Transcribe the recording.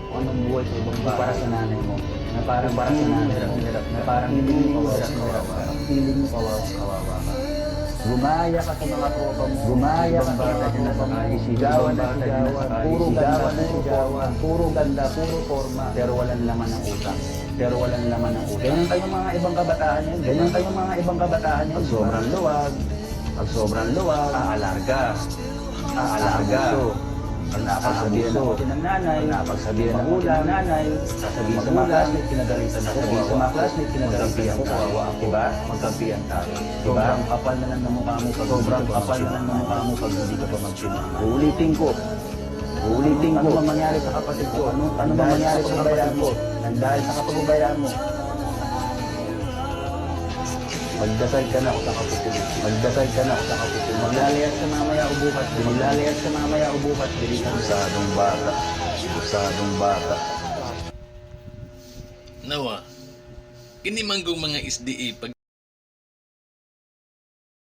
kung anong buhay sa ibang bahay para sa nanay mo, na parang para sa nanay mo, na parang hindi mo feeling mo kawawa ka. Gumaya ka sa mga tropa mo, gumaya ka sa mga tropa mo, sigawan na sigawan, puro ganda, puro forma, pero walang laman ng utang. Ganyan kayong mga ibang kabataan yun, pag sobrang luwag, aalarga. Ang napagsabihan ng kasi ng nanay, napagsabihan ng magulang, nanay, sasabihin sa mga classmate, kinagalitan ako, diba? Magkampihan tayo. Sobrang kapal na lang ng mukha mo pag hindi ka pa magsinungaling. Uulitin ko. Ano ba mangyari sa kapatid ko? Ano ba mangyari sa kabayan mo? Dahil sa kapagbabayaan mo. Magdasal ka na ako sa kapatid. Maglalayas ka mamaya o bukas. Bilisan Busadong bata. Nawa, kini manggong mga SDA pag